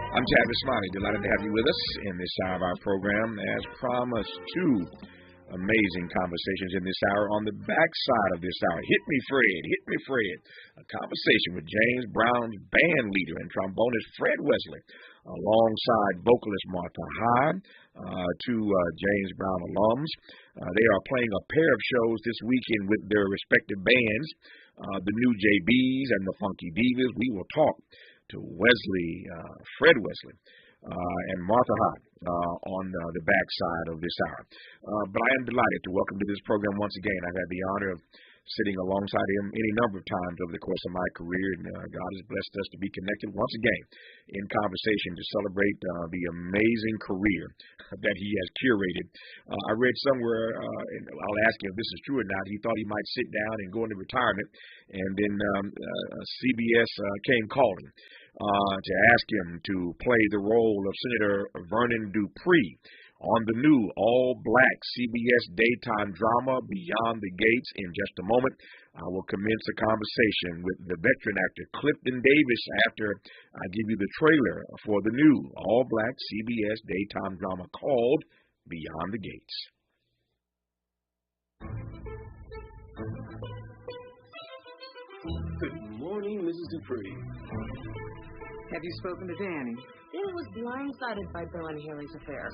I'm Tavis, Smiley. Delighted to have you with us in this hour of our program. As promised, two amazing conversations in this hour. On the backside of this hour, Hit Me Fred, a conversation with James Brown's band leader and trombonist Fred Wesley, alongside vocalist Martha Hyde, two James Brown alums. They are playing a pair of shows this weekend with their respective bands, the New JBs and the Funky Divas. We will talk to Fred Wesley, and Martha Hyde on the backside of this hour. But I am delighted to welcome to this program once again. I've had the honor of sitting alongside him any number of times over the course of my career, and God has blessed us to be connected once again in conversation to celebrate the amazing career that he has curated. I read somewhere, and I'll ask him if this is true or not, he thought he might sit down and go into retirement, and then CBS came calling to ask him to play the role of Senator Vernon Dupree on the new all-black CBS daytime drama Beyond the Gates. In just a moment, I will commence a conversation with the veteran actor Clifton Davis after I give you the trailer for the new all-black CBS daytime drama called Beyond the Gates. Good morning, Mrs. Dupree. Have you spoken to Danny? Danny was blindsided by Bill and Haley's affair.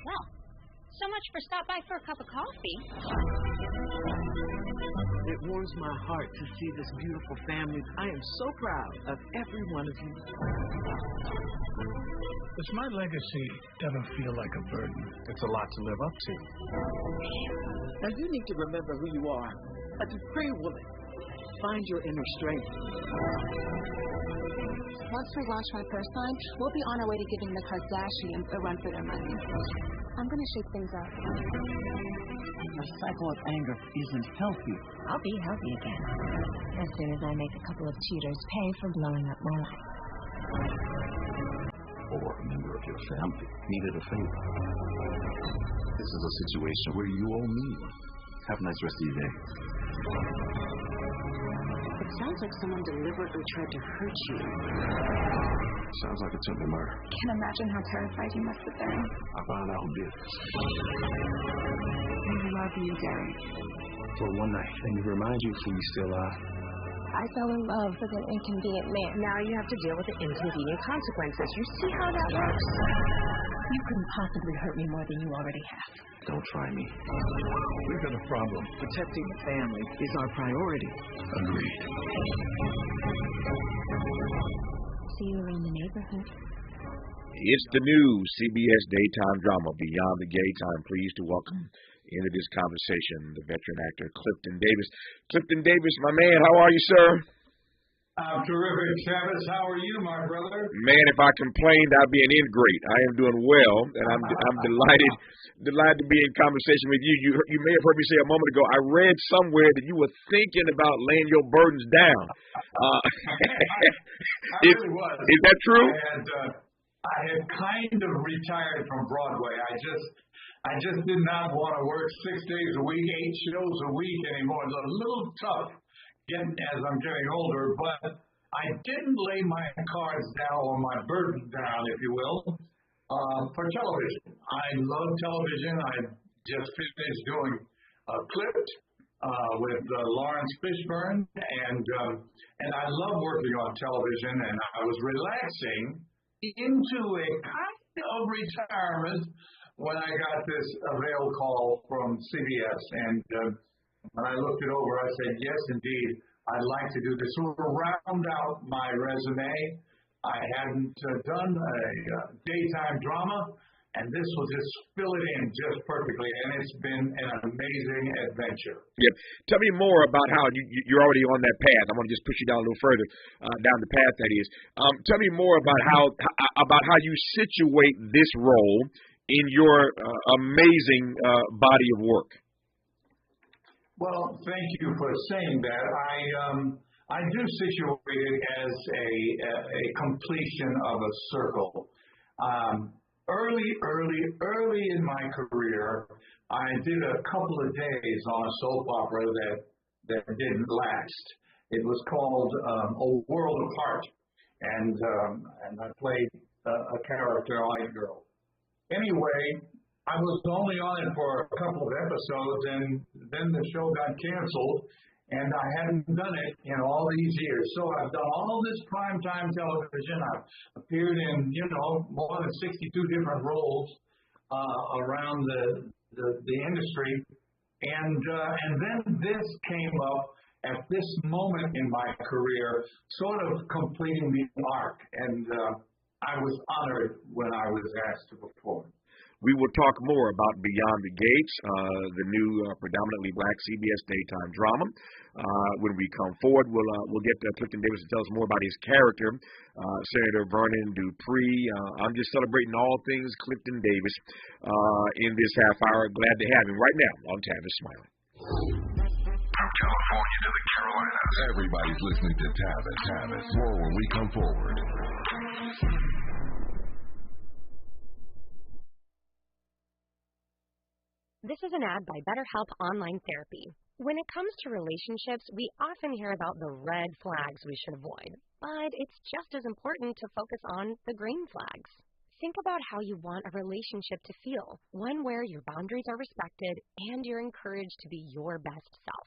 Well, so much for stop by for a cup of coffee. It warms my heart to see this beautiful family. I am so proud of every one of you. Does my legacy ever feel like a burden? It's a lot to live up to. Now you need to remember who you are. A Dupree woman. Find your inner strength. Once we launch my first line, we'll be on our way to giving the Kardashians a run for their money. I'm going to shake things up. A cycle of anger isn't healthy. I'll be healthy again as soon as I make a couple of cheaters pay for blowing up my life. Or a member of your family needed a favor. This is a situation where you owe me. Have a nice rest of your day. It sounds like someone deliberately tried to hurt you. Sounds like attempted murder. I can't imagine how terrified you must have been. I found out who did this. I love you, Derek. For one night, and it reminds you who you still are. I fell in love with an inconvenient man. Now you have to deal with the inconvenient consequences. You see how that works? You couldn't possibly hurt me more than you already have. Don't try me. We've got a problem. Protecting the family is our priority. Agreed. See you around the neighborhood. It's the new CBS daytime drama Beyond the Gates. I'm pleased to welcome into this conversation the veteran actor Clifton Davis. Clifton Davis, my man, how are you, sir? I'm terrific, Tavis. How are you, my brother? Man, if I complained, I'd be an ingrate. I am doing well, and I'm delighted to be in conversation with you. You may have heard me say a moment ago, I read somewhere that you were thinking about laying your burdens down. I really was. Is that true? I had kind of retired from Broadway. I just did not want to work 6 days a week, 8 shows a week anymore. It's a little tough as I'm getting older, but I didn't lay my cards down or my burden down, if you will, for television. I love television. I just finished doing Clipped with Lawrence Fishburne, and I love working on television, and I was relaxing into a kind of retirement when I got this avail call from CBS, and when I looked it over, I said, yes, indeed, I'd like to do this. So to round out my resume, I hadn't done a daytime drama, and this will just fill it in just perfectly, and it's been an amazing adventure. Yeah. Tell me more about how you're already on that path. I want to just push you down a little further down the path, that is. Tell me more about how you situate this role in your amazing body of work. Well, thank you for saying that. I do situate it as a completion of a circle. Early in my career, I did a couple of days on a soap opera that didn't last. It was called A World Apart, and I played a character, Light Girl. Anyway, I was only on it for a couple of episodes, and then the show got canceled, and I hadn't done it in all these years. So I've done all this primetime television. I've appeared in, more than 62 different roles around the industry. And then this came up at this moment in my career, sort of completing the arc. And I was honored when I was asked to perform. We will talk more about Beyond the Gates, the new predominantly black CBS daytime drama. When we come forward, we'll get Clifton Davis to tell us more about his character, Senator Vernon Dupree. I'm just celebrating all things Clifton Davis in this half hour. Glad to have him right now on Tavis Smiley. From California to the Carolinas, everybody's listening to Tavis. More when we come forward. This is an ad by BetterHelp Online Therapy. When it comes to relationships, we often hear about the red flags we should avoid, but it's just as important to focus on the green flags. Think about how you want a relationship to feel, one where your boundaries are respected and you're encouraged to be your best self.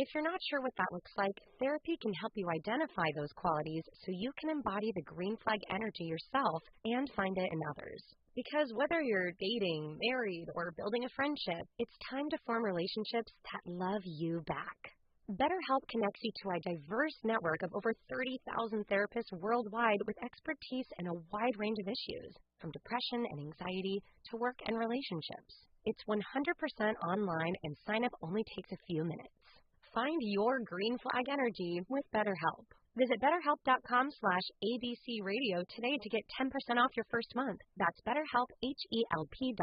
If you're not sure what that looks like, therapy can help you identify those qualities so you can embody the green flag energy yourself and find it in others. Because whether you're dating, married, or building a friendship, it's time to form relationships that love you back. BetterHelp connects you to a diverse network of over 30,000 therapists worldwide with expertise in a wide range of issues, from depression and anxiety to work and relationships. It's 100% online, and sign-up only takes a few minutes. Find your green flag energy with BetterHelp. Visit BetterHelp.com/ABC Radio today to get 10% off your first month. That's BetterHelp, HELP.com/ABC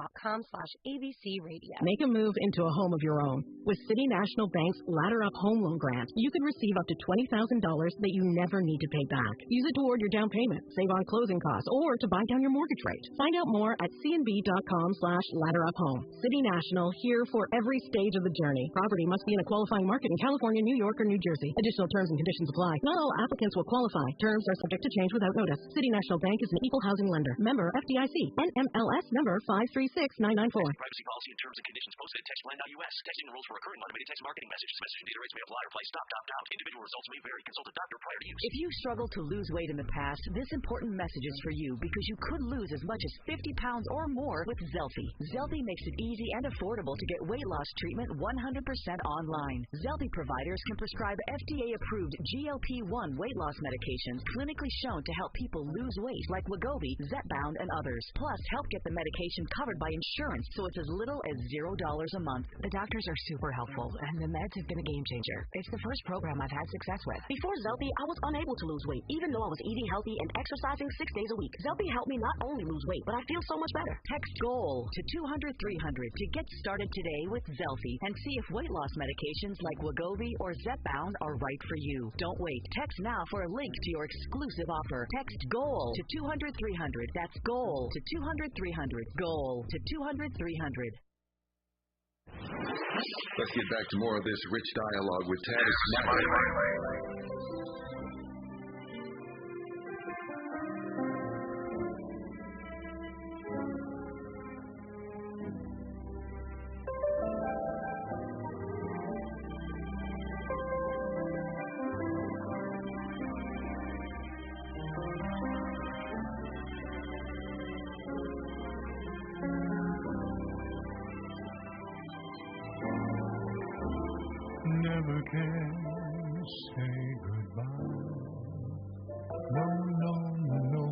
Radio. Make a move into a home of your own. With City National Bank's Ladder Up Home Loan Grant, you can receive up to $20,000 that you never need to pay back. Use it toward your down payment, save on closing costs, or to buy down your mortgage rate. Find out more at CNB.com/LadderUpHome. City National, here for every stage of the journey. Property must be in a qualifying market in California, New York, or New Jersey. Additional terms and conditions apply. Not all applicants will qualify. Terms are subject to change without notice. City National Bank is an equal housing lender. Member FDIC. NMLS number 536994. Privacy policy and terms and conditions posted at textplan.us. Texting rules for recurring automated text marketing messages. Message and data rates may apply or play. Stop, opt out. Individual results may vary. Consult a doctor prior to use. If you struggled to lose weight in the past, this important message is for you because you could lose as much as 50 pounds or more with Zelfie. Zelfie makes it easy and affordable to get weight loss treatment 100% online. Zelfie providers can prescribe FDA-approved GLP-1 weight loss medications clinically shown to help people lose weight like Wegovy, Zepbound, and others. Plus, help get the medication covered by insurance so it's as little as $0 a month. The doctors are super helpful, and the meds have been a game changer. It's the first program I've had success with. Before Zelfie, I was unable to lose weight, even though I was eating healthy and exercising 6 days a week. Zelfie helped me not only lose weight, but I feel so much better. Text GOAL to 200-300 to get started today with Zelfie and see if weight loss medications like Wegovy or Zepbound are right for you. Don't wait. Text now for a link to your exclusive offer. Text GOAL to 200-300. That's GOAL to 200-300. GOAL to 200-300. Let's get back to more of this rich dialogue with Tavis Smiley. Never can say goodbye. No, no, no,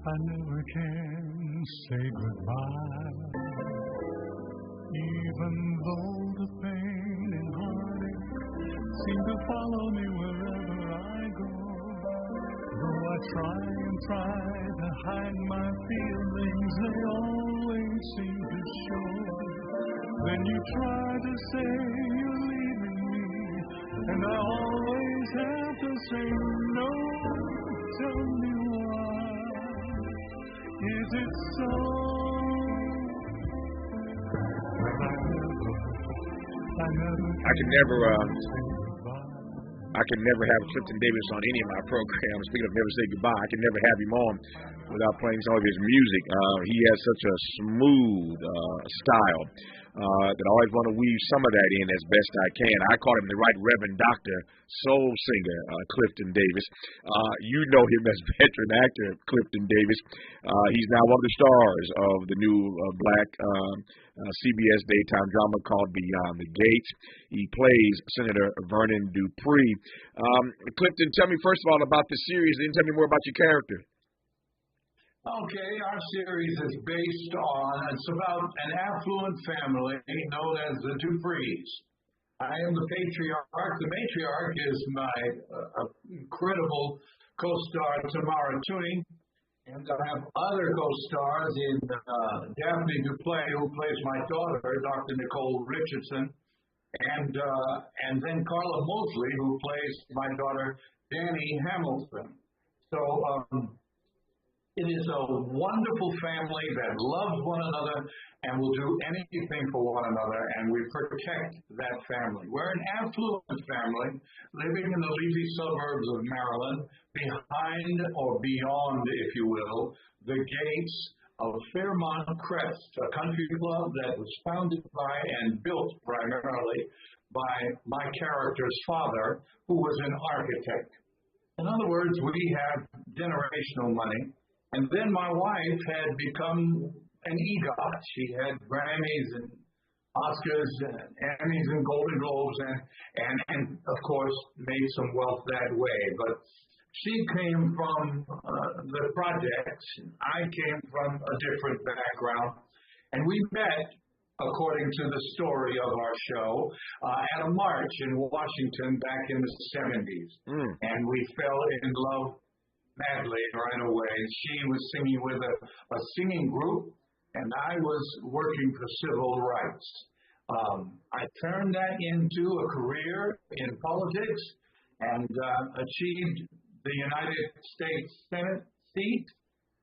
I never can say goodbye. Even though the pain and heartache seem to follow me wherever I go. Though I try and try to hide my feelings, they always seem to show. Then you try to say you're leaving me, and I always have to say no. Tell me why. Is it so? I can never I can never have Clifton Davis on any of my programs. Speaking of never say goodbye, I can never have him on without playing some of his music. He has such a smooth style that I always want to weave some of that in as best I can. I call him the Right Reverend Dr. Soul Singer, Clifton Davis. You know him as veteran actor Clifton Davis. He's now one of the stars of the new black CBS daytime drama called Beyond the Gates. He plays Senator Vernon Dupree. Clifton, tell me first of all about the series, and then tell me more about your character. Okay, our series is based on, it's about an affluent family known as the Duprees. I am the patriarch. The matriarch is my incredible co-star, Tamara Tuning. And I have other co-stars in Daphne Duplay, who plays my daughter, Dr. Nicole Richardson, and then Carla Mosley, who plays my daughter, Danny Hamilton. So it is a wonderful family that loves one another and will do anything for one another, and we protect that family. We're an affluent family living in the leafy suburbs of Maryland, behind or beyond, if you will, the gates of Fairmont Crest, a country club that was founded by and built primarily by my character's father, who was an architect. In other words, we have generational money. And then my wife had become an EGOT. She had Grammys and Oscars and Emmys and Golden Globes and of course, made some wealth that way. But she came from the projects. I came from a different background. And we met, according to the story of our show, at a march in Washington back in the 70s. And we fell in love madly right away. She was singing with a singing group, and I was working for civil rights. I turned that into a career in politics and achieved the United States Senate seat.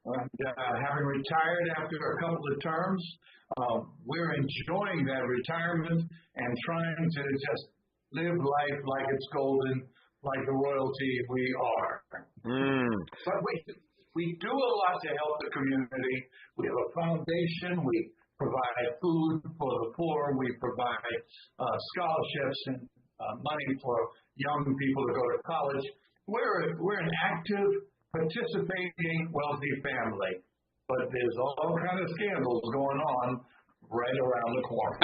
And having retired after a couple of terms, we're enjoying that retirement and trying to just live life like it's golden, like the royalty we are. But we do a lot to help the community. We have a foundation. We provide food for the poor. We provide scholarships and money for young people to go to college. We're an active, participating, wealthy family. But there's all kinds of scandals going on right around the corner.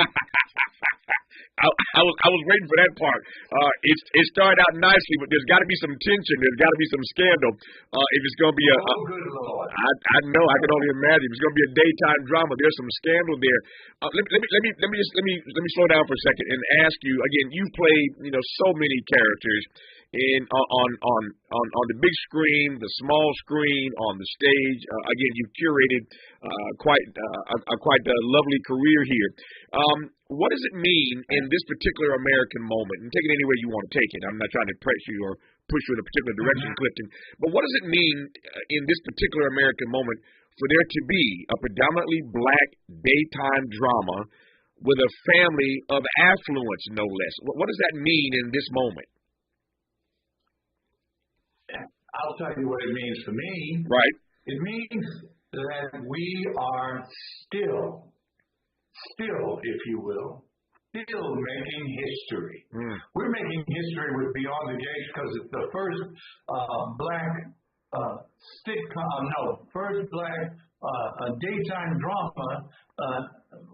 I was waiting for that part. It started out nicely, but there's got to be some tension. There's got to be some scandal. If it's going to be good Lord. I know. I can only imagine. If it's going to be a daytime drama, there's some scandal there. Let me slow down for a second and ask you again. You played so many characters on the big screen, the small screen, on the stage. Again, you've curated quite a lovely career here. What does it mean in this particular American moment? And take it any way you want to take it. I'm not trying to press you or push you in a particular direction, Clifton. But what does it mean in this particular American moment for there to be a predominantly black daytime drama with a family of affluence, no less? What does that mean in this moment? I'll tell you what it means to me. Right. It means that we are still, if you will, still making history. We're making history with Beyond the Gates because it's the first black daytime drama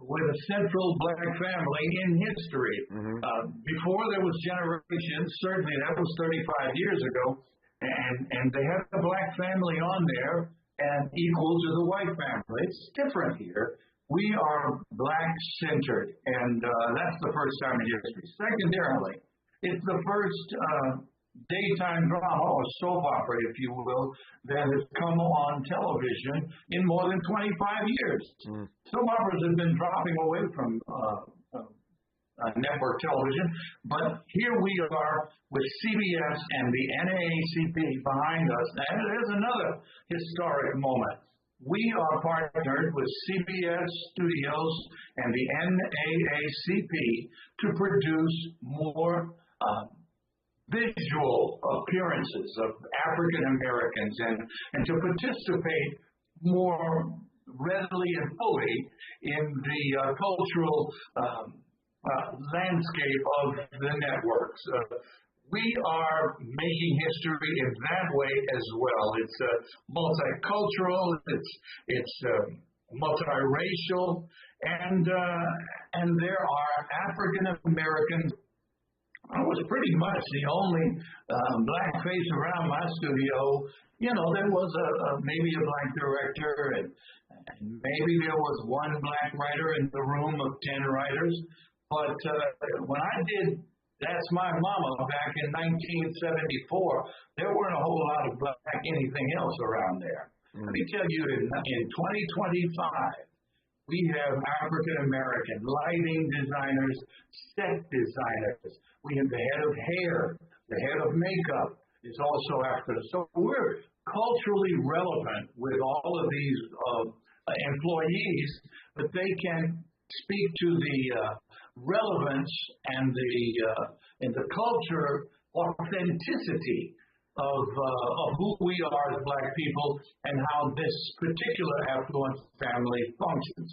with a central black family in history. Before there was generations, certainly that was 35 years ago, and they had a black family on there and equal to the white family. It's different here. We are black-centered, and that's the first time in history. Secondarily, it's the first daytime drama, or soap opera, if you will, that has come on television in more than 25 years. Soap operas have been dropping away from network television, but here we are with CBS and the NAACP behind us, and there's another historic moment. We are partnered with CBS Studios and the NAACP to produce more visual appearances of African Americans and to participate more readily and fully in the cultural landscape of the networks. We are making history in that way as well. It's multicultural, it's multiracial, and there are African Americans. I was pretty much the only black face around my studio. You know, there was maybe a black director, and maybe there was one black writer in the room of 10 writers. But when I did That's My Mama back in 1974, there weren't a whole lot of black anything else around there. Let me tell you, in 2025, we have African American lighting designers, set designers. We have the head of hair, the head of makeup is also African. So we're culturally relevant with all of these employees, but they can speak to the relevance and the culture authenticity of who we are as black people and how this particular affluent family functions.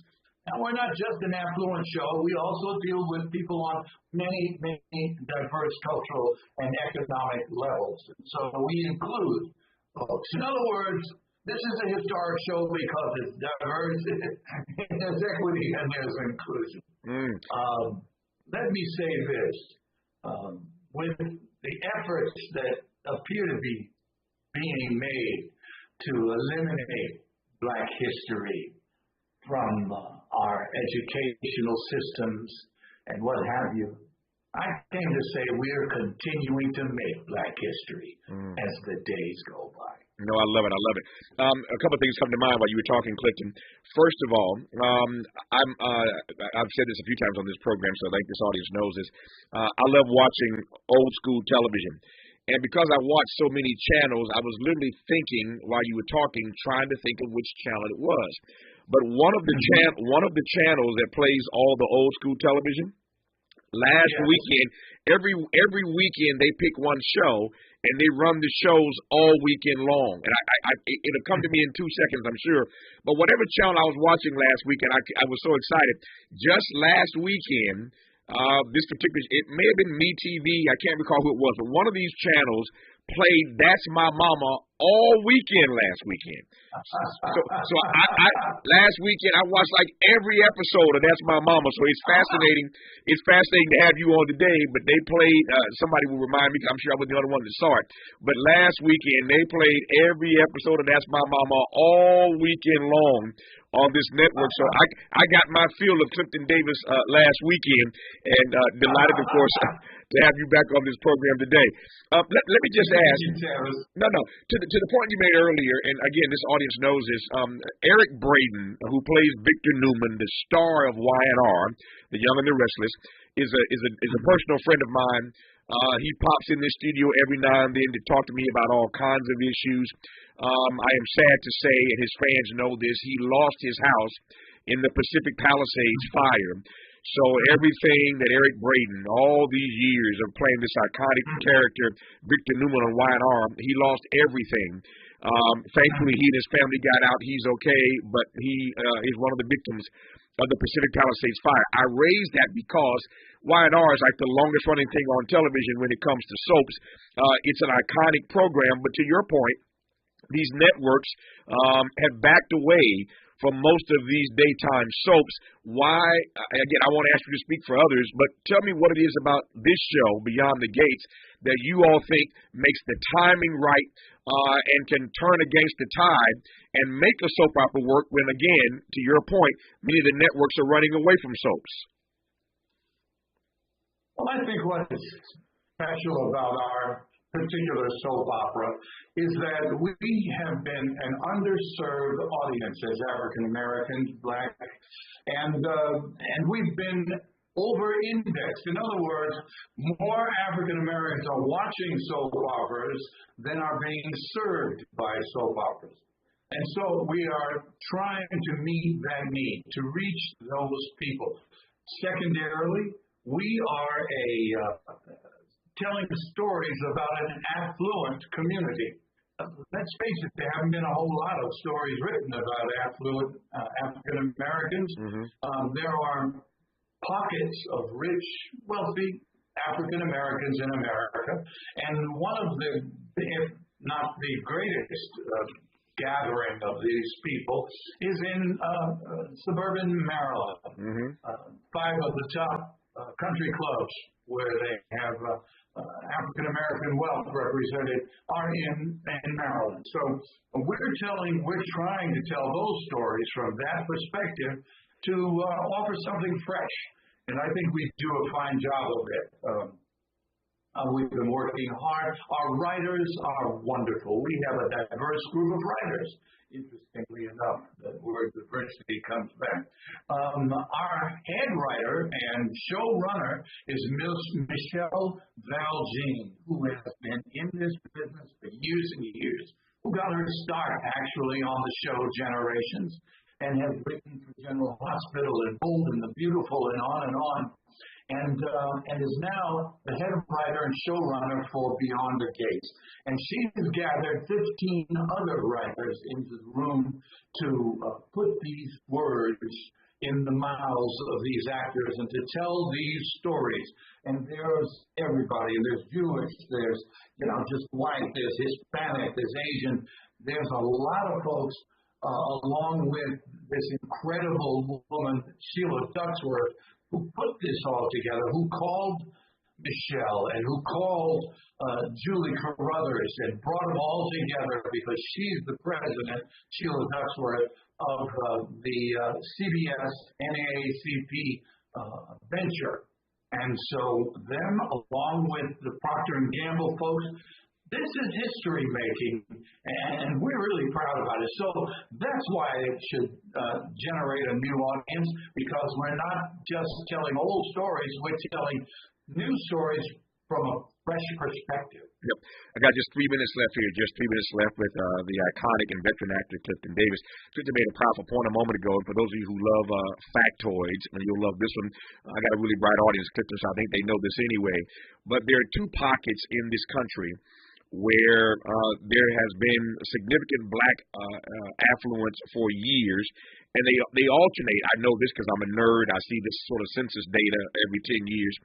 Now, we're not just an affluent show. We also deal with people on many, many diverse cultural and economic levels. So we include folks. In other words, this is a historic show because it's diverse, there's equity, and there's inclusion. Let me say this. With the efforts that appear to be being made to eliminate black history from our educational systems and what have you, I came to say we're continuing to make black history as the days go by. No, I love it. I love it. A couple of things come to mind while you were talking, Clifton. First of all, I've said this a few times on this program, so I think this audience knows this. I love watching old school television. And because I watch so many channels, I was literally thinking while you were talking, trying to think of which channel it was. But one of the channels that plays all the old school television, last weekend, every weekend they pick one show and they run the shows all weekend long. And it'll come to me in 2 seconds, I'm sure. But whatever channel I was watching last weekend, I was so excited. Just last weekend, this particular, it may have been MeTV, I can't recall who it was, but one of these channels played That's My Mama all weekend last weekend. So I last weekend I watched like every episode of That's My Mama. So it's fascinating. It's fascinating to have you on today. But they played. Somebody will remind me. I'm sure I was the only one that saw it. But last weekend they played every episode of That's My Mama all weekend long on this network. So I got my fill of Clifton Davis last weekend, and delighted, of course, to have you back on this program today. Let me just ask. No. To the point you made earlier, and again, this audience knows this. Eric Braeden, who plays Victor Newman, the star of Y&R, The Young and the Restless, is a personal friend of mine. He pops in the studio every now and then to talk to me about all kinds of issues. I am sad to say, and his fans know this, he lost his house in the Pacific Palisades fire. So everything that Eric Braeden, all these years of playing this iconic character, Victor Newman on Y&R, he lost everything. Thankfully, he and his family got out. He's okay, but he is one of the victims of the Pacific Palisades fire. I raised that because Y&R is like the longest running thing on television when it comes to soaps. It's an iconic program, but to your point, these networks have backed away from most of these daytime soaps. Why? Again, I won't ask you to speak for others, but tell me what it is about this show, Beyond the Gates, that you all think makes the timing right and can turn against the tide and make a soap opera work when, again, to your point, many of the networks are running away from soaps. Well, I think what is special about our particular soap opera is that we have been an underserved audience as African Americans, black, and we've been over-indexed. In other words, more African Americans are watching soap operas than are being served by soap operas. And so we are trying to meet that need, to reach those people. Secondarily, we are a telling stories about an affluent community. Let's face it, there haven't been a whole lot of stories written about affluent African Americans. There are pockets of rich, wealthy African Americans in America, and one of the, if not the greatest gathering of these people is in suburban Maryland. 5 of the top country clubs where they have African American wealth represented are in Maryland. So we're trying to tell those stories from that perspective to offer something fresh, and I think we do a fine job of it. We've been working hard. Our writers are wonderful. We have a diverse group of writers. Interestingly enough, the word diversity comes back. Our head writer and showrunner is Miss Michelle Valjean, who has been in this business for years and years, who got her start actually on the show Generations, and has written for General Hospital and Bold and the Beautiful and on, and is now the head writer and showrunner for Beyond the Gates. And she has gathered 15 other writers into the room to put these words in the mouths of these actors and to tell these stories. And there's everybody. There's Jewish, there's just white, there's Hispanic, there's Asian. There's a lot of folks along with this incredible woman, Sheila Ducksworth, who put this all together, who called Michelle and who called Julie Carruthers and brought them all together because she's the president, Sheila Ducksworth, of the CBS NAACP venture. And so them, along with the Procter & Gamble folks, this is history making, and we're really proud about it. So that's why it should generate a new audience, because we're not just telling old stories, we're telling new stories from a fresh perspective. Yep. I got just 3 minutes left here, just 3 minutes left with the iconic and veteran actor Clifton Davis. Clifton made a powerful point a moment ago, and for those of you who love factoids, and you'll love this one, I got a really bright audience, Clifton, so I think they know this anyway. But there are 2 pockets in this country where there has been significant black affluence for years, and they alternate. I know this because I'm a nerd. I see this sort of census data every 10 years.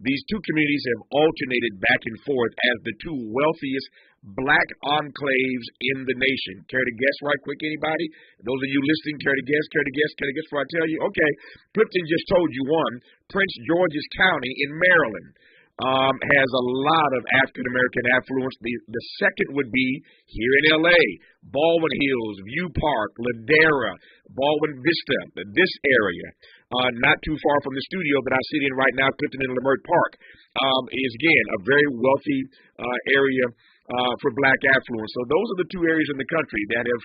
These 2 communities have alternated back and forth as the 2 wealthiest black enclaves in the nation. Care to guess right quick, anybody? Those of you listening, care to guess before I tell you? Okay, Clifton just told you one. Prince George's County in Maryland has a lot of African-American affluence. The second would be here in L.A., Baldwin Hills, View Park, Ladera, Baldwin Vista, this area. Not too far from the studio that I sit in right now, Clifton and Leimert Park, is, again, a very wealthy area for black affluence. So those are the 2 areas in the country that have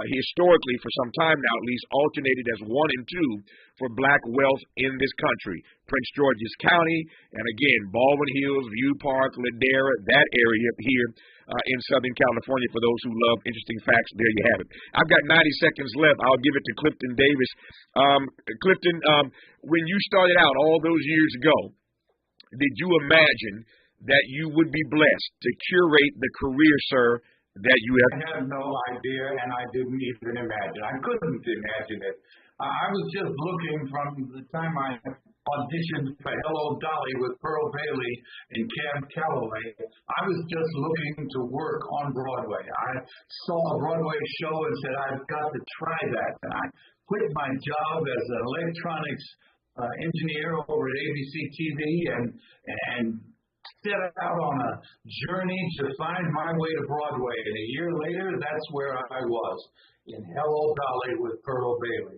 historically, for some time now at least, alternated as 1 and 2 for black wealth in this country. Prince George's County, and again, Baldwin Hills, View Park, Ladera, that area here in Southern California. For those who love interesting facts, there you have it. I've got 90 seconds left. I'll give it to Clifton Davis. Clifton, when you started out all those years ago, did you imagine that you would be blessed to curate the career, sir, that you have? I had no idea, and I didn't even imagine. I couldn't imagine it. I was just looking from the time I auditioned for Hello Dolly with Pearl Bailey and Cab Calloway. I was just looking to work on Broadway. I saw a Broadway show and said, I've got to try that. And I quit my job as an electronics engineer over at ABC TV and set out on a journey to find my way to Broadway. And a year later, that's where I was, in Hello Dolly with Pearl Bailey.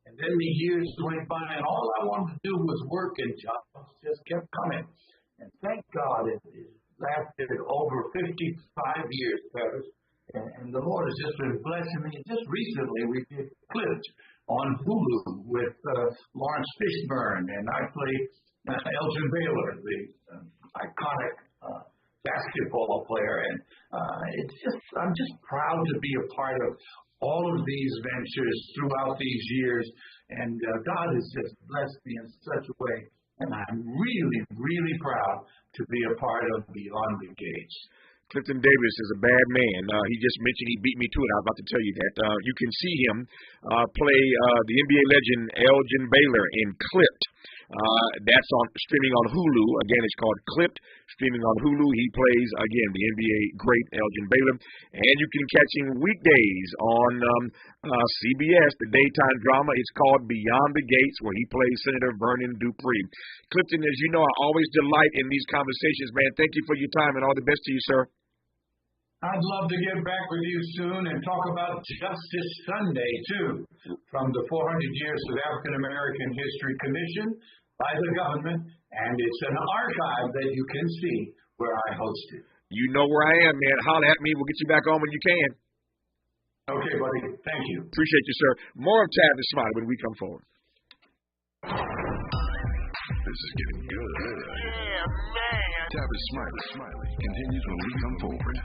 And then the years went by, and all I wanted to do was work, and jobs just kept coming. And thank God it lasted over 55 years, Tavis. And the Lord has just been blessing me. Just recently, we did Clipped on Hulu with Lawrence Fishburne, and I played Elgin Baylor, the iconic basketball player. And I'm just proud to be a part of all of these ventures throughout these years. And God has just blessed me in such a way And I'm really, really proud to be a part of Beyond the Gates. Clifton Davis is a bad man. He just mentioned he beat me to it. I was about to tell you that. You can see him play the NBA legend Elgin Baylor in Clipped. That's streaming on Hulu. Again, it's called Clipped, streaming on Hulu. He plays, again, the NBA great Elgin Baylor. And you can catch him weekdays on CBS, the daytime drama. It's called Beyond the Gates, where he plays Senator Vernon Dupree. Clifton, as you know, I always delight in these conversations, man. Thank you for your time, and all the best to you, sir. I'd love to get back with you soon and talk about Justice Sunday, too, from the 400 Years of African American History Commission by the government, and it's an archive that you can see where I hosted. You know where I am, man. Holler at me. We'll get you back on when you can. Okay, buddy. Thank you. Appreciate you, sir. More of Tavis Smiley when we come forward. This is getting good. Yeah, man. Tavis Smiley continues when we come forward.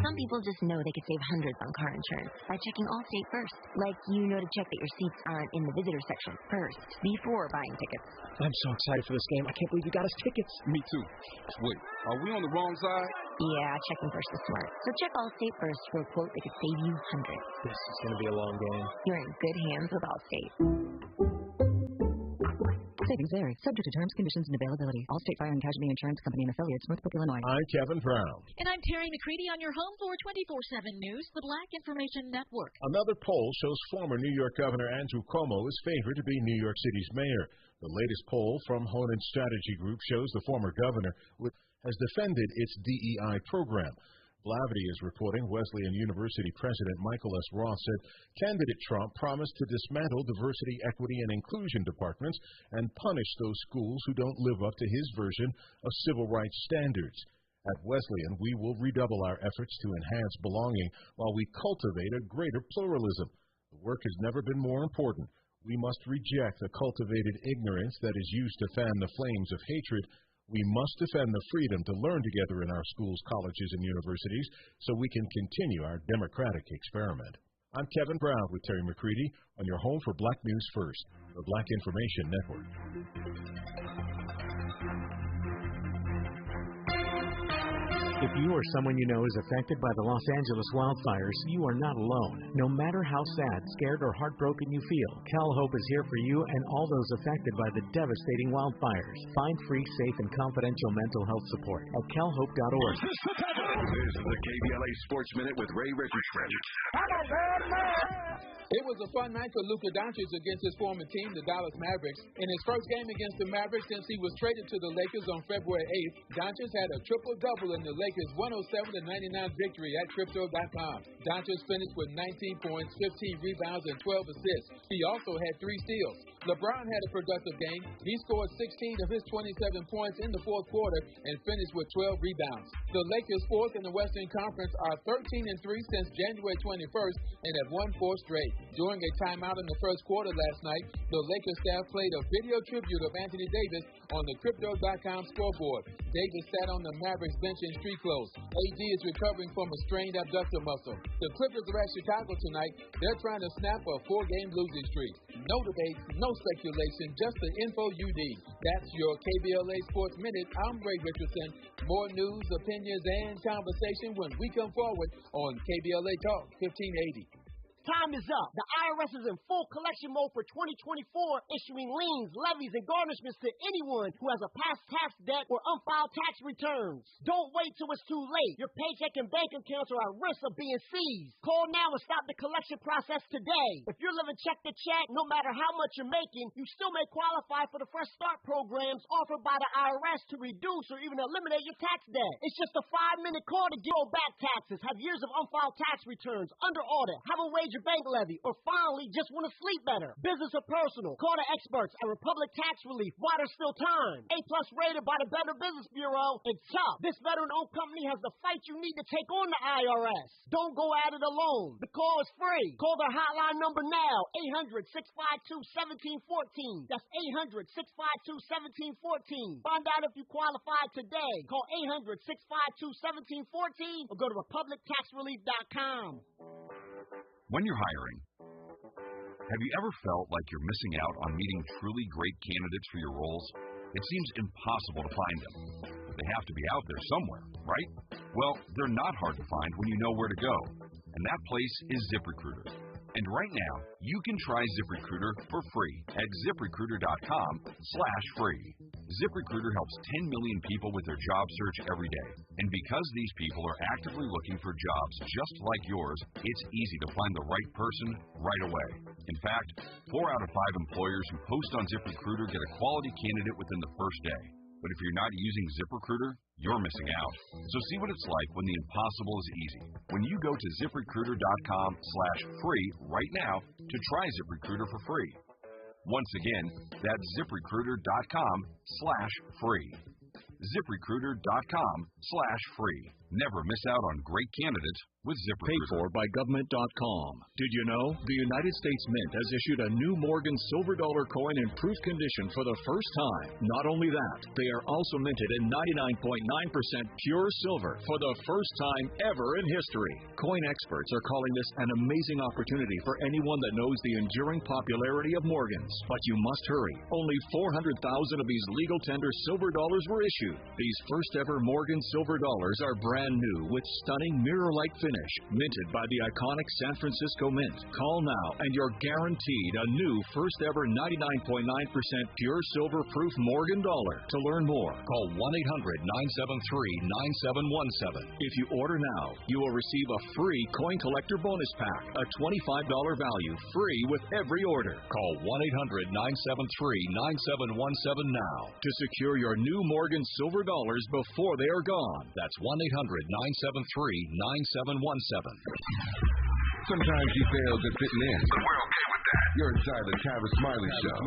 Some people just know they could save hundreds on car insurance by checking Allstate first. Like, you know to check that your seats aren't in the visitor section first, before buying tickets. I'm so excited for this game. I can't believe you got us tickets. Me too. Wait, are we on the wrong side? Yeah, checking first is smart. So check Allstate first for a quote that could save you hundreds. This is going to be a long game. You're in good hands with Allstate. Savings vary, subject to terms, conditions, and availability. Allstate Fire and Casualty Insurance Company and affiliates, Northbrook, Illinois. I'm Kevin Brown. And I'm Terry McCready on your home for 24/7 News, the Black Information Network. Another poll shows former New York Governor Andrew Cuomo is favored to be New York City's mayor. The latest poll from Honan Strategy Group shows the former governor has defended its DEI program. Blavity is reporting Wesleyan University President Michael S. Roth said candidate Trump promised to dismantle diversity, equity, and inclusion departments and punish those schools who don't live up to his version of civil rights standards. At Wesleyan, we will redouble our efforts to enhance belonging while we cultivate a greater pluralism. The work has never been more important. We must reject the cultivated ignorance that is used to fan the flames of hatred. We must defend the freedom to learn together in our schools, colleges, and universities so we can continue our democratic experiment. I'm Kevin Brown with Terry McCready on your home for Black News First, the Black Information Network. If you or someone you know is affected by the Los Angeles wildfires, you are not alone. No matter how sad, scared, or heartbroken you feel, Cal Hope is here for you and all those affected by the devastating wildfires. Find free, safe, and confidential mental health support at calhope.org. This is the KBLA Sports Minute with Ray Richardson. It was a fun night for Luka Doncic against his former team, the Dallas Mavericks. In his first game against the Mavericks since he was traded to the Lakers on February 8th, Doncic had a triple-double in the Lakers' 107-99 victory at Crypto.com. Doncic finished with 19 points, 15 rebounds, and 12 assists. He also had 3 steals. LeBron had a productive game. He scored 16 of his 27 points in the fourth quarter and finished with 12 rebounds. The Lakers, fourth in the Western Conference, are 13-3 since January 21st and have won 4 straight. During a timeout in the first quarter last night, the Lakers staff played a video tribute of Anthony Davis on the Crypto.com scoreboard. Davis sat on the Mavericks bench in street clothes. AD is recovering from a strained abductor muscle. The Clippers are at Chicago tonight. They're trying to snap a 4-game losing streak. No debate, no speculation, just the info you need. That's your KBLA Sports Minute. I'm Ray Richardson. More news, opinions, and conversation when we come forward on KBLA Talk 1580. Time is up. The IRS is in full collection mode for 2024, issuing liens, levies, and garnishments to anyone who has a past tax debt or unfiled tax returns. Don't wait till it's too late. Your paycheck and bank accounts are at risk of being seized. Call now and stop the collection process today. If you're living check to check, no matter how much you're making, you still may qualify for the Fresh Start programs offered by the IRS to reduce or even eliminate your tax debt. It's just a 5-minute call to get back taxes, have years of unfiled tax returns, under audit, have a wage your bank levy, or finally just want to sleep better. Business or personal, call the experts at Republic Tax Relief while there's still time. A-plus rated by the Better Business Bureau. And top, this veteran-owned company has the fight you need to take on the IRS. Don't go at it alone. The call is free. Call their hotline number now, 800-652-1714. That's 800-652-1714. Find out if you qualify today. Call 800-652-1714 or go to republictaxrelief.com. When you're hiring, have you ever felt like you're missing out on meeting truly great candidates for your roles? It seems impossible to find them. They have to be out there somewhere, right? Well, they're not hard to find when you know where to go. And that place is ZipRecruiter. And right now, you can try ZipRecruiter for free at ZipRecruiter.com/free. ZipRecruiter helps 10 million people with their job search every day. And because these people are actively looking for jobs just like yours, it's easy to find the right person right away. In fact, 4 out of 5 employers who post on ZipRecruiter get a quality candidate within the first day. But if you're not using ZipRecruiter, you're missing out. So see what it's like when the impossible is easy. When you go to ZipRecruiter.com/free right now to try ZipRecruiter for free. Once again, that's ZipRecruiter.com/free. ZipRecruiter.com/free. Never miss out on great candidates with ZipRecruiter. Paid for by government.com. Did you know the United States Mint has issued a new Morgan silver dollar coin in proof condition for the first time? Not only that, they are also minted in 99.9% pure silver for the first time ever in history. Coin experts are calling this an amazing opportunity for anyone that knows the enduring popularity of Morgans. But you must hurry. Only 400,000 of these legal tender silver dollars were issued. These first ever Morgan silver dollars are brand new with stunning mirror-like finish, minted by the iconic San Francisco Mint. Call now and you're guaranteed a new first ever 99.9% pure silver proof Morgan dollar. To learn more, call 1-800-973-9717. If you order now, you will receive a free coin collector bonus pack, a $25 value, free with every order. Call 1-800-973-9717 now to secure your new Morgan silver dollars before they are gone. That's 1-800-973-9717. Sometimes you fail to fit in. But we're okay with that. You're inside the Tavis Smiley Show.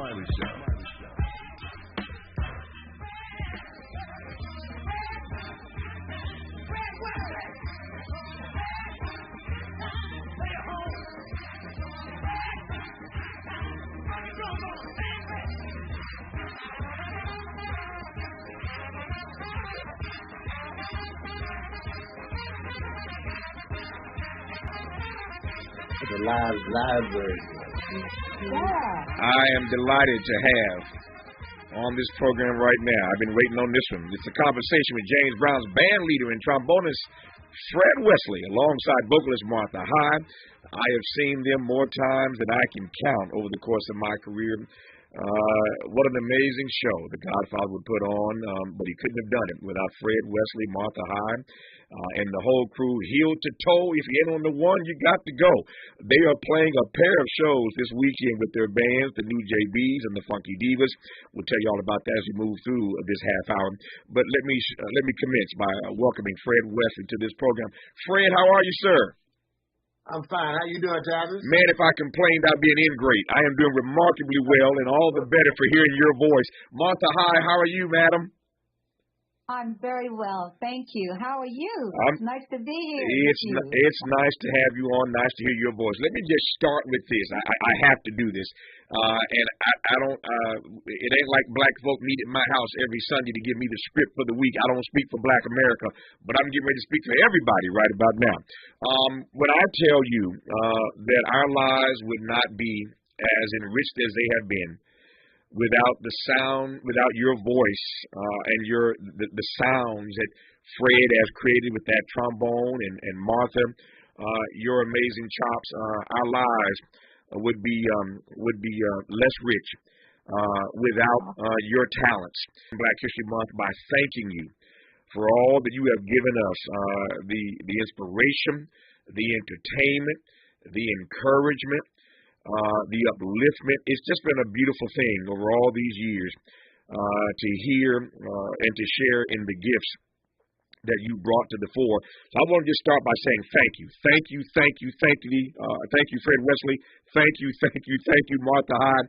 The live version. I am delighted to have on this program right now. I've been waiting on this one. It's a conversation with James Brown's band leader and trombonist Fred Wesley, alongside vocalist Martha Hyde. I have seen them more times than I can count over the course of my career. What an amazing show The Godfather would put on, but he couldn't have done it without Fred Wesley, Martha Hyde, and the whole crew, heel to toe. If you ain't on the one, you got to go. They are playing a pair of shows this weekend with their bands, the New JBs and the Funky Divas. We'll tell you all about that as we move through this half hour. But let me commence by welcoming Fred Wesley to this program. Fred, how are you, sir? I'm fine. How you doing, Tavis? Man, if I complained, I'd be an ingrate. I am doing remarkably well, and all the better for hearing your voice. Martha Hyde, how are you, madam? I'm very well, thank you. How are you? It's nice to be here. It's nice to have you on. Nice to hear your voice. Let me just start with this. I have to do this, and I don't. It ain't like black folk meet at my house every Sunday to give me the script for the week. I don't speak for Black America, but I'm getting ready to speak for everybody right about now. When I tell you that our lives would not be as enriched as they have been without the sound, without your voice, and the sounds that Fred has created with that trombone and Martha, your amazing chops, our lives would be less rich without your talents. Black History Month, by thanking you for all that you have given us, the inspiration, the entertainment, the encouragement, the upliftment. It's just been a beautiful thing over all these years to hear and to share in the gifts that you brought to the fore. So I want to just start by saying thank you. Thank you, thank you, thank you. Thank you, Fred Wesley. Thank you, thank you, thank you, Martha Hyde.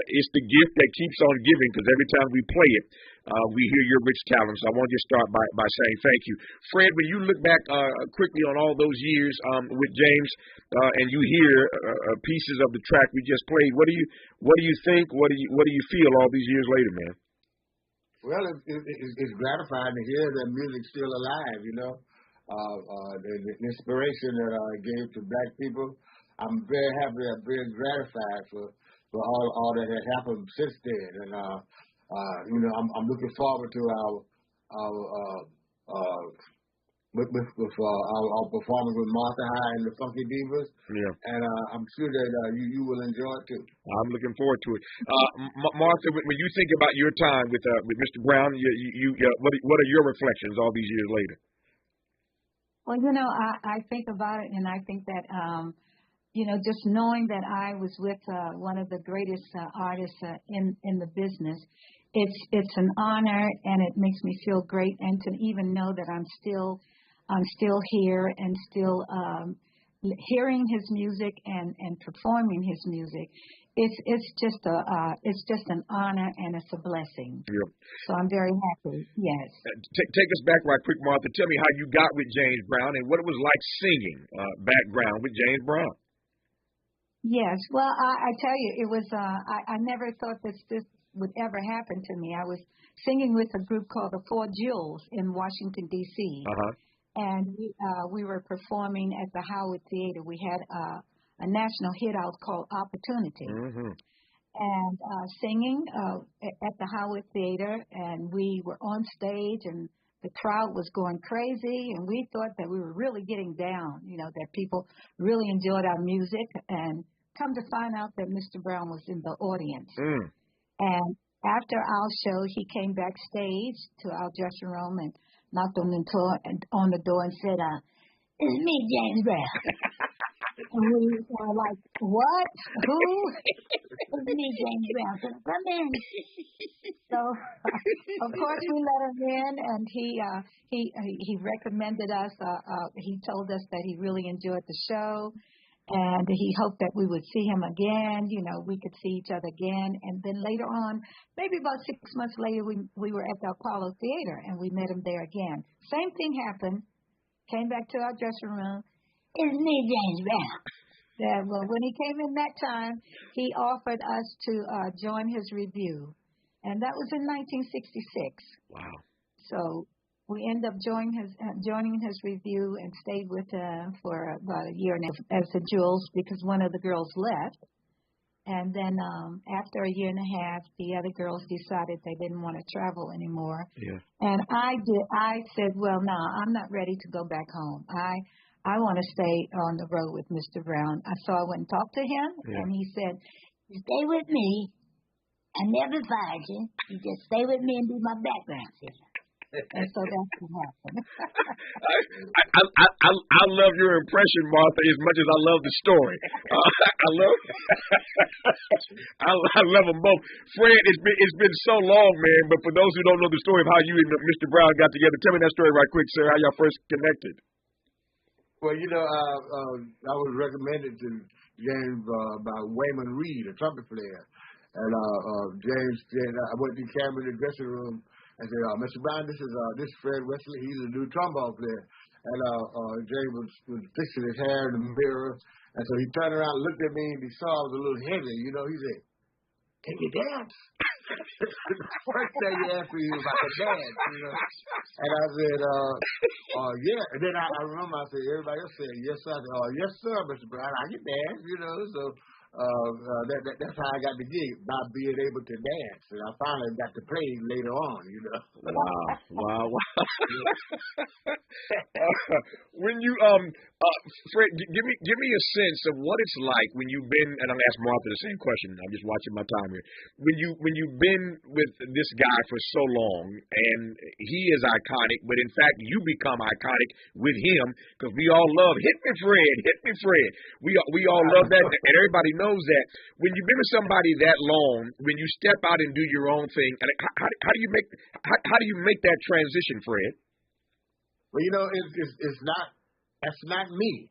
It's the gift that keeps on giving, because every time we play it, we hear your rich talent. So I want to just start by saying thank you. Fred, when you look back quickly on all those years with James, and you hear pieces of the track we just played, what do you think? What do you feel all these years later, man? Well, it's gratifying to hear that music's still alive, you know. The inspiration that I gave to black people, I'm very happy, I'm very gratified for all that has happened since then. And, you know, I'm looking forward to our performance with Martha High and the Funky Divas. Yeah. And I'm sure that you will enjoy it too. I'm looking forward to it. Martha, when you think about your time with Mr. Brown, what are your reflections all these years later? Well, you know, I think about it, and I think that, you know, just knowing that I was with one of the greatest artists in the business, it's an honor, and it makes me feel great, and to even know that I'm still here and still hearing his music and performing his music. It's just an honor, and it's a blessing. Yep. So I'm very happy. Yes. Take us back right quick, Martha. Tell me how you got with James Brown and what it was like singing background with James Brown. Yes. Well, I tell you, it was. I never thought this would ever happen to me. I was singing with a group called the Four Jewels in Washington, D.C. And we were performing at the Howard Theater. We had a national hit out called Opportunity. And singing at the Howard Theater, and we were on stage, and the crowd was going crazy, and we thought that we were really getting down, you know, that people really enjoyed our music, and come to find out that Mr. Brown was in the audience. And after our show, he came backstage to our dressing room and knocked on the door and said, "It's me, James Brown." And we were like, "What? Who?" "It's me, James Brown." So, "Come in." So, of course, we let him in, and he recommended us. He told us that he really enjoyed the show, and he hoped that we would see him again. You know, we could see each other again. And then later on, maybe about 6 months later, we were at the Apollo Theater, and we met him there again. Same thing happened. Came back to our dressing room. "It's me, James Brown." Well, when he came in that time, he offered us to join his review, and that was in 1966. Wow. So we ended up joining his review and stayed with him for about a year and a half as the Jewels, because one of the girls left. And then after a year and a half, the other girls decided they didn't want to travel anymore. Yeah. And I said, well, no, I'm not ready to go back home. I want to stay on the road with Mr. Brown. So I went and talked to him, and he said, "You stay with me. I never fired you. You just stay with me and be my background singer." And so that's what happened. I love your impression, Martha, as much as I love the story. I love them both. Fred, it's been so long, man. But for those who don't know the story of how you and Mr. Brown got together, tell me that story right quick, sir. How y'all first connected? Well, you know, I was recommended to James by Wayman Reed, a trumpet player. And James said, I went to Cameron in the dressing room and said, "Mr. Brown, this is Fred Wesley. He's a new trombone player." And James was fixing his hair in the mirror. And so he turned around and looked at me, and he saw I was a little heavy. You know, he said, "Can you dance?" The first thing he asked me was about to dance, you know. And I said, yeah. And then I remember I said, everybody else said, "Yes, sir." I said, "Yes, sir, Mr. Brown, I can dance," you know. So that's how I got the gig, by being able to dance. And I finally got to play later on, you know. Wow. When you Fred, give me a sense of what it's like when you've been, and I'm gonna ask Martha the same question. I'm just watching my time here. When you've been with this guy for so long, and he is iconic, but in fact you become iconic with him, because we all love "Hit Me, Fred, Hit Me, Fred." We all love that, and everybody knows that. When you've been with somebody that long, when you step out and do your own thing, how do you make that transition, Fred? Well, it's not. That's not me.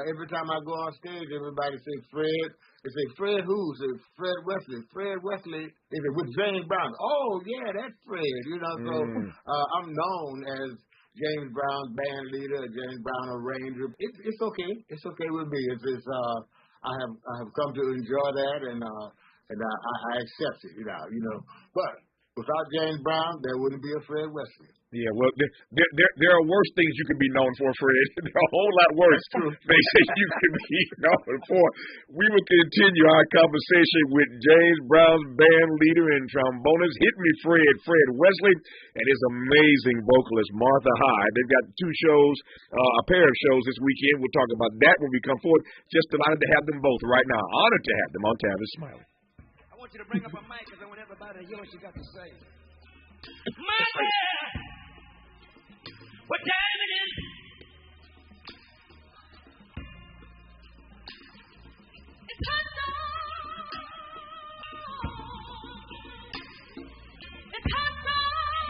Every time I go on stage, everybody says Fred. They say Fred who? Say Fred Wesley. Fred Wesley. They say with James Brown. Oh yeah, that's Fred. So I'm known as James Brown band leader, James Brown arranger. It's okay. It's okay with me. I have come to enjoy that, and I accept it. But without James Brown, there wouldn't be a Fred Wesley. Yeah, well, there are worse things you can be known for, Fred. There are a whole lot worse things that you can be known for. We will continue our conversation with James Brown's band leader and trombonist, Hit Me Fred Wesley, and his amazing vocalist, Martha Hyde. They've got a pair of shows this weekend. We'll talk about that when we come forward. Just delighted to have them both right now. Honored to have them on Tavis Smiley. I want you to bring up a mic because I want everybody to hear what you got to say. Smiley! What time it is? It's hot dog. It's hot dog.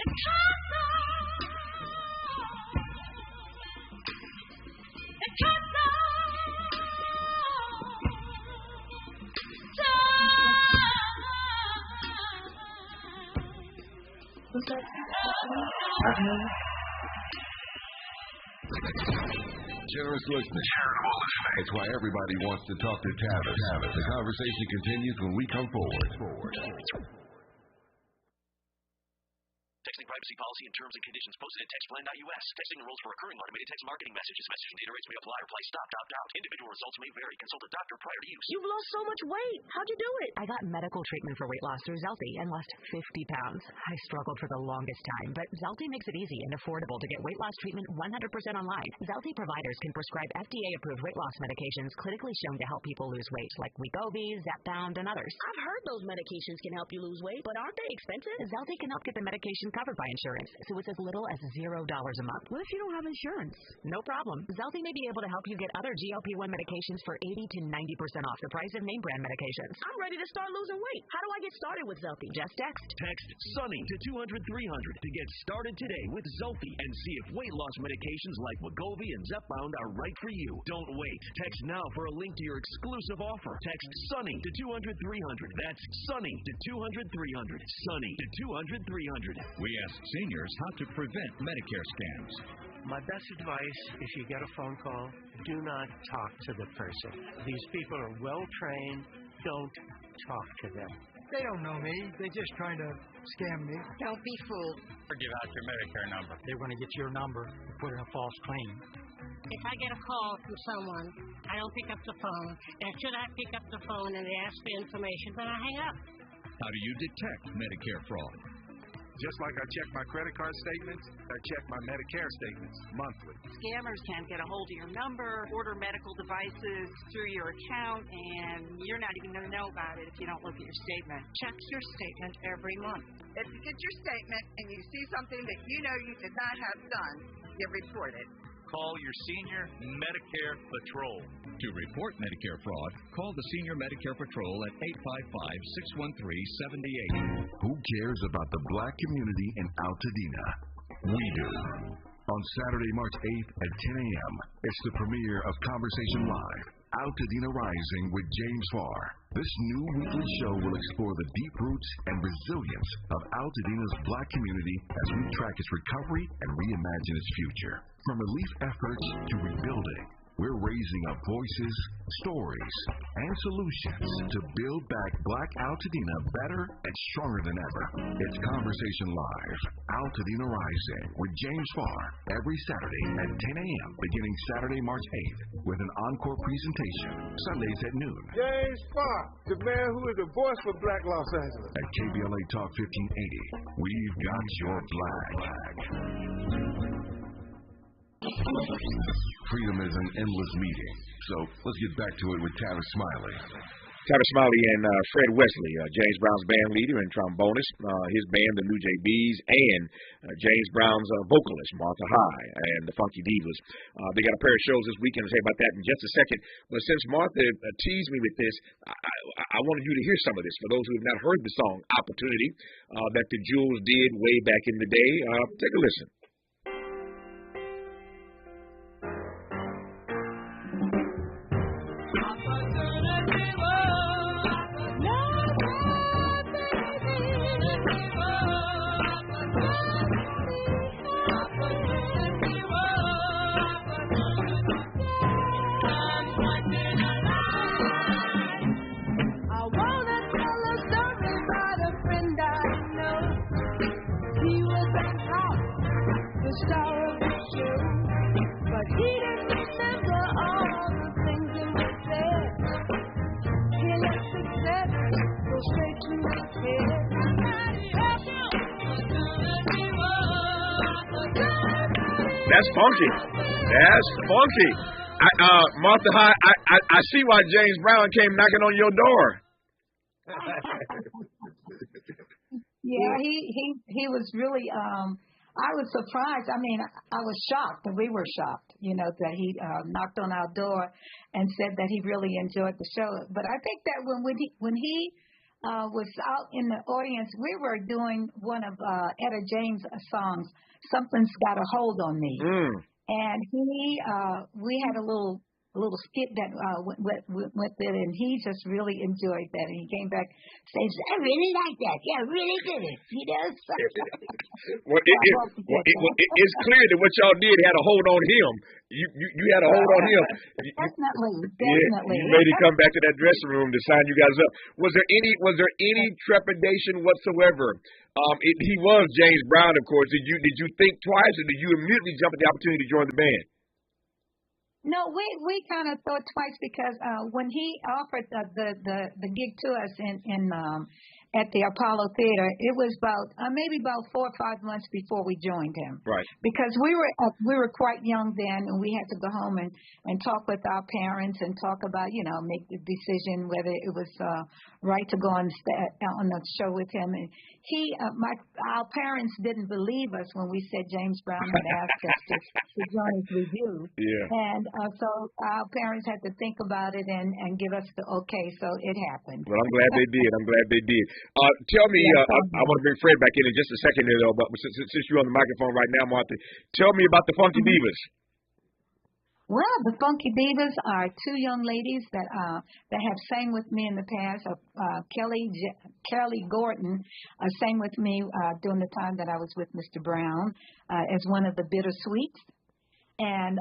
It's hot dog. It's hot Generous listeners. It's why everybody wants to talk to Tavis. The conversation continues when we come forward. Texting privacy policy and terms and conditions posted at textplan.us. Texting enrolls for recurring automated text marketing messages. Message and data rates may apply or play. Stop, opt out. Individual results may vary. Consult a doctor prior to use. You've lost so much weight. How'd you do it? I got medical treatment for weight loss through Zelty and lost 50 pounds. I struggled for the longest time, but Zelty makes it easy and affordable to get weight loss treatment 100% online. Zelty providers can prescribe FDA-approved weight loss medications clinically shown to help people lose weight, like Wegovy, Zepbound, and others. I've heard those medications can help you lose weight, but aren't they expensive? Zelty can help get the medication covered by insurance, so it's as little as $0 a month. What if you don't have insurance? No problem. Zelty may be able to help you get other GLP-1 medications for 80 to 90% off the price of name brand medications. I'm ready to start losing weight. How do I get started with Zelty? Just text. Text SUNNY to 200-300 to get started today with Zelty and see if weight loss medications like Wegovy and Zepbound are right for you. Don't wait. Text now for a link to your exclusive offer. Text SUNNY to 200-300. That's SUNNY to 200-300. SUNNY to 200-300. We ask seniors how to prevent Medicare scams. My best advice, if you get a phone call, do not talk to the person. These people are well trained. Don't talk to them. They don't know me. They're just trying to scam me. Don't be fooled. Or give out your Medicare number. They're going to get your number and put in a false claim. If I get a call from someone, I don't pick up the phone. And should I pick up the phone and they ask for information, then I hang up. How do you detect Medicare fraud? Just like I check my credit card statements, I check my Medicare statements monthly. Scammers can get a hold of your number, order medical devices through your account, and you're not even going to know about it if you don't look at your statement. Check your statement every month. If you get your statement and you see something that you know you did not have done, you report it. Call your Senior Medicare Patrol. To report Medicare fraud, call the Senior Medicare Patrol at 855-613-78. Who cares about the black community in Altadena? We do. On Saturday, March 8th at 10 a.m., it's the premiere of Conversation Live, Altadena Rising with James Farr. This new weekly show will explore the deep roots and resilience of Altadena's black community as we track its recovery and reimagine its future. From relief efforts to rebuilding, we're raising up voices, stories, and solutions to build back black Altadena better and stronger than ever. It's Conversation Live, Altadena Rising with James Farr every Saturday at 10 a.m. beginning Saturday, March 8th with an encore presentation, Sundays at noon. James Farr, the man who is the voice for black Los Angeles. At KBLA Talk 1580, we've got your flag. Freedom is an endless meeting. So let's get back to it with Tavis Smiley. Tavis Smiley and Fred Wesley, James Brown's band leader and trombonist, his band, the New JBs, and James Brown's vocalist, Martha High, and the Funky Divas. They got a pair of shows this weekend. I'll say about that in just a second. But since Martha teased me with this, I wanted you to hear some of this. For those who have not heard the song Opportunity that the Jewels did way back in the day, take a listen. That's funky. That's funky. Martha High, I see why James Brown came knocking on your door. Yeah, he was really. I was surprised. I mean, I was shocked, and we were shocked, that he knocked on our door and said that he really enjoyed the show. But I think that when he was out in the audience, we were doing one of Etta James' songs, Something's Got a Hold on Me. And we had a little skit that went with it, and he just really enjoyed that. And he came back saying, I really like that. Yeah, I really did it. Well, it's clear that what y'all did had a hold on him. You had a hold on him. Definitely. You made him come back to that dressing room to sign you guys up. Was there any trepidation whatsoever? He was James Brown, of course. Did you think twice, or did you immediately jump at the opportunity to join the band? No, we kind of thought twice because when he offered the gig to us in at the Apollo Theater, it was maybe about 4 or 5 months before we joined him. Right. Because we were quite young then, and we had to go home and talk with our parents and talk about make the decision whether it was right to go on the show with him. And our parents didn't believe us when we said James Brown had asked us to join his review. Yeah. And so our parents had to think about it and give us the okay. So it happened. Well, I'm glad they did. Tell me, I want to bring Fred back in just a second here, though, but since you're on the microphone right now, Martha, tell me about the Funky Divas. Well, the Funky Divas are 2 young ladies that have sang with me in the past. Kelly Gordon sang with me during the time that I was with Mr. Brown as one of the Bittersweets. And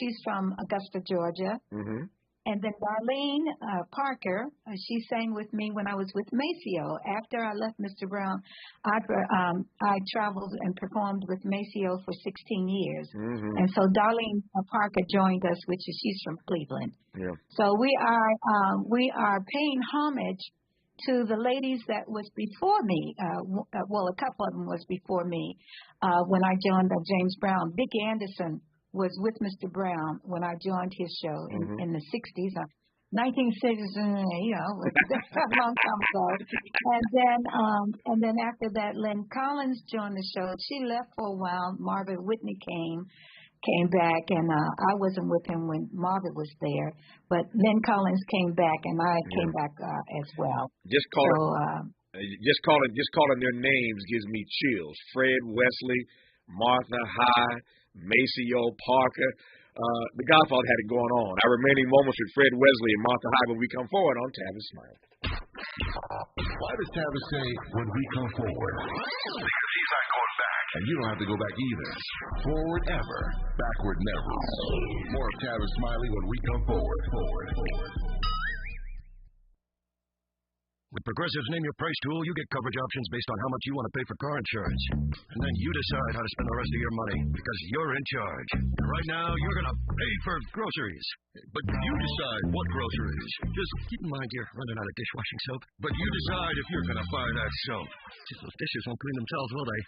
she's from Augusta, Georgia. Mm-hmm. And then Darlene Parker, she sang with me when I was with Maceo. After I left Mr. Brown, I traveled and performed with Maceo for 16 years. Mm-hmm. And so Darlene Parker joined us, she's from Cleveland. Yeah. So we are paying homage to the ladies that was before me. Well, a couple of them was before me when I joined James Brown. Vicki Anderson was with Mr. Brown when I joined his show in the 60s, 1960s, that's a long time ago. And then after that, Lynn Collins joined the show. She left for a while. Marvin Whitney came back, and I wasn't with him when Marvin was there, but Lynn Collins came back, and I came back as well. Just calling their names gives me chills. Fred Wesley, Martha High, Maceo Parker. The Godfather had it going on. Our remaining moments with Fred Wesley and Martha High when we come forward on Tavis Smiley. Why does Tavis say when we come forward? Because he's not going back. And you don't have to go back either. Forward ever. Backward never. More of Tavis Smiley when we come forward. With Progressive's Name Your Price tool, you get coverage options based on how much you want to pay for car insurance. And then you decide how to spend the rest of your money because you're in charge. And right now, you're going to pay for groceries. But you decide what groceries. Just keep in mind you're running out of dishwashing soap. But you decide if you're going to buy that soap. Those dishes won't clean themselves, will they?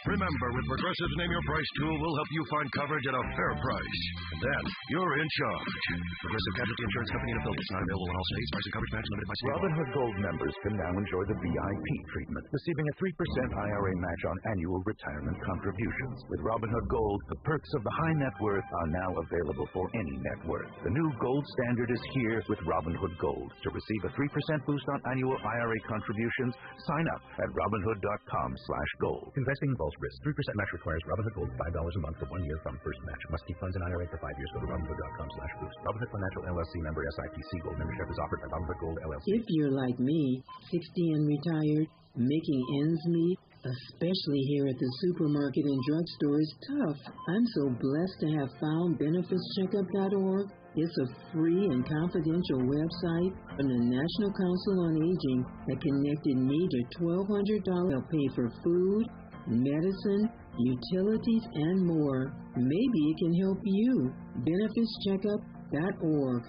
Remember, with Progressive's Name Your Price tool, we'll help you find coverage at a fair price. And then, you're in charge. Progressive Casualty Insurance Company and affiliates, not available in all states. Price and coverage match limited by state. Robinhood Gold members can now enjoy the VIP treatment, receiving a 3% IRA match on annual retirement contributions. With Robinhood Gold, the perks of the high net worth are now available for any net worth. The new Gold Standard is here with Robinhood Gold. To receive a 3% boost on annual IRA contributions, sign up at Robinhood.com/gold. Investing involves risk. 3% match requires Robinhood Gold $5 a month for 1 year from first match. Must keep funds in IRA for 5 years. Go to Robinhood.com/boost. Robinhood Financial LLC member SIPC. Gold membership is offered by Robinhood Gold LLC. If you're like me, 60 and retired, making ends meet, especially here at the supermarket and drugstore, is tough. I'm so blessed to have found benefitscheckup.org. It's a free and confidential website from the National Council on Aging that connected me to $1,200 to pay for food, medicine, utilities, and more. Maybe it can help you. benefitscheckup.org.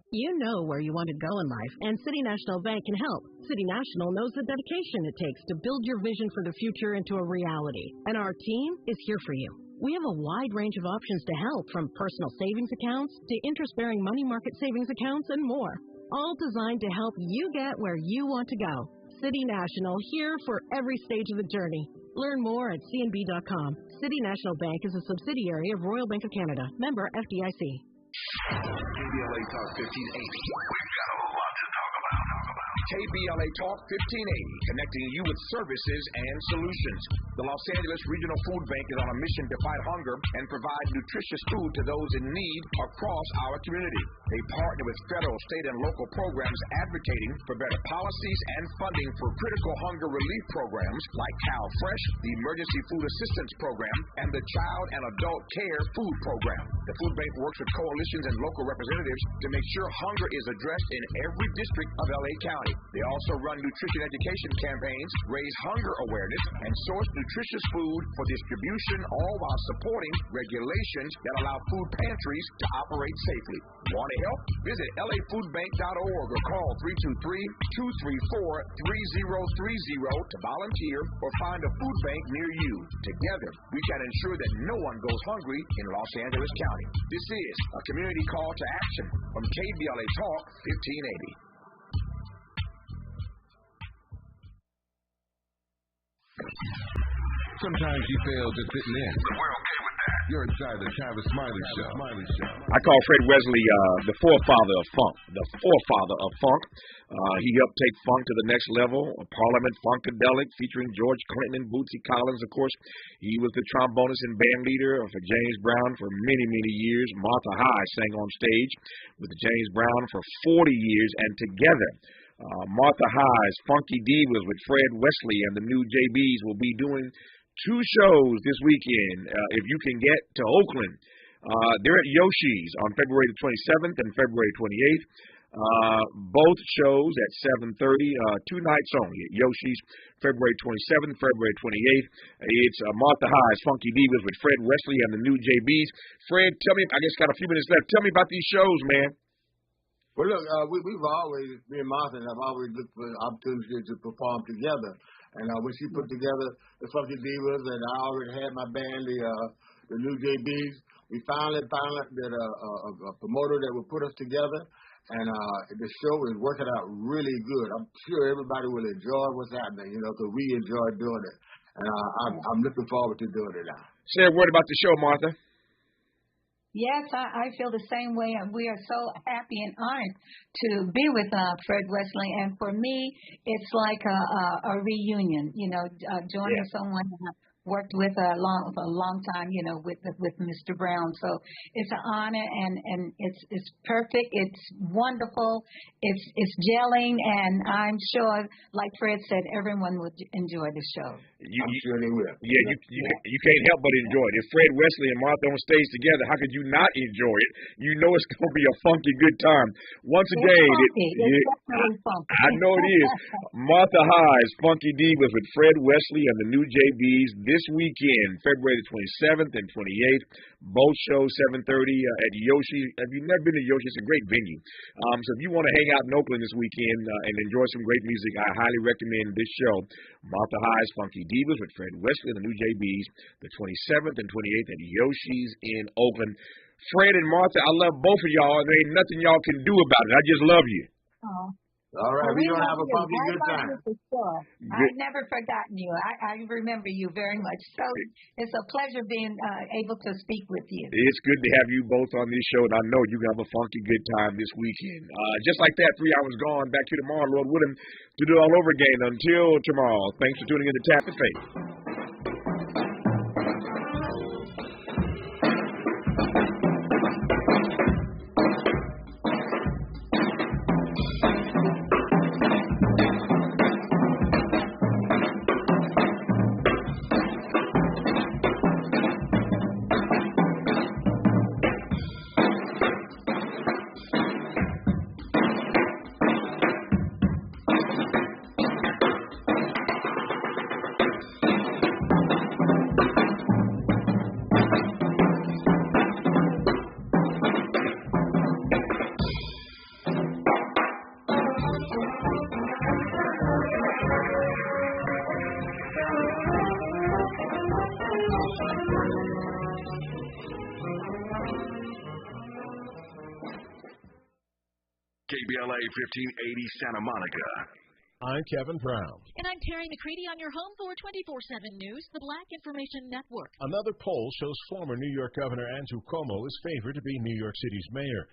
You know where you want to go in life, and City National Bank can help. City National knows the dedication it takes to build your vision for the future into a reality, and our team is here for you. We have a wide range of options to help, from personal savings accounts to interest-bearing money market savings accounts and more, all designed to help you get where you want to go. City National, here for every stage of the journey. Learn more at cnb.com. City National Bank is a subsidiary of Royal Bank of Canada, member FDIC. KBLA Talk 1580. We've got a lot to talk about. KBLA Talk 1580, connecting you with services and solutions. The Los Angeles Regional Food Bank is on a mission to fight hunger and provide nutritious food to those in need across our community. They partner with federal, state, and local programs advocating for better policies and funding for critical hunger relief programs like Cal Fresh, the Emergency Food Assistance Program, and the Child and Adult Care Food Program. The food bank works with coalitions and local representatives to make sure hunger is addressed in every district of LA County. They also run nutrition education campaigns, raise hunger awareness, and source nutritious food for distribution, all while supporting regulations that allow food pantries to operate safely. Want to help? Visit lafoodbank.org or call 323-234-3030 to volunteer or find a food bank near you. Together, we can ensure that no one goes hungry in Los Angeles County. This is a community call to action from KBLA Talk 1580. Sometimes you fail just fitting in. But we're okay with that. You're inside the Tavis Smiley Show. I call Fred Wesley the forefather of funk. He helped take funk to the next level. Parliament Funkadelic, featuring George Clinton and Bootsy Collins, of course. He was the trombonist and band leader for James Brown for many, many years. Martha High sang on stage with James Brown for 40 years, and together Martha High's Funky Divas with Fred Wesley and the New JBs will be doing 2 shows this weekend. If you can get to Oakland, they're at Yoshi's on February the 27th and February 28th. Both shows at 7:30, 2 nights only at Yoshi's, February 27th, February 28th. It's Martha High's Funky Divas with Fred Wesley and the New JBs. Fred, tell me, I just got a few minutes left. Tell me about these shows, man. Well, look, we've always, me and Martha have always looked for opportunities to perform together. And when she put together the Funky Divas, and I already had my band, the New JBs, we finally found that a promoter that would put us together, and the show is working out really good. I'm sure everybody will enjoy what's happening, because we enjoy doing it. And I'm looking forward to doing it now. Say a word about the show, Martha. Yes, I feel the same way, and we are so happy and honored to be with Fred Wesley. And for me, it's like a reunion, joining someone worked with a long time, with Mr. Brown. So it's an honor, and it's perfect. It's wonderful. It's gelling, and I'm sure, like Fred said, everyone would enjoy the show. I'm sure they will. Yeah, you can't help but enjoy it. If Fred Wesley and Martha on stage together, how could you not enjoy it? You know it's going to be a funky good time. Once again, I know it is. Martha High's Funky Divas with Fred Wesley and the New JBs this this weekend, February the 27th and 28th. Both shows 7:30 at Yoshi. If you've never been to Yoshi, it's a great venue. So if you want to hang out in Oakland this weekend and enjoy some great music, I highly recommend this show, Martha High's Funky Divas with Fred Wesley and the New JBs, the 27th and 28th at Yoshi's in Oakland. Fred and Martha, I love both of y'all, and there ain't nothing y'all can do about it. I just love you. Oh. All right, we're going to have a funky good time. I've never forgotten you. I remember you very much. So it's a pleasure being able to speak with you. It's good to have you both on this show, and I know you're going to have a funky good time this weekend. Just like that, 3 hours gone. Back to you tomorrow, Lord willing, to do it all over again. Until tomorrow, thanks for tuning in to Tap the Faith. KBLA 1580 Santa Monica. I'm Kevin Brown. And I'm Terry McCready on your home for 24/7 News, the Black Information Network. Another poll shows former New York Governor Andrew Cuomo is favored to be New York City's mayor.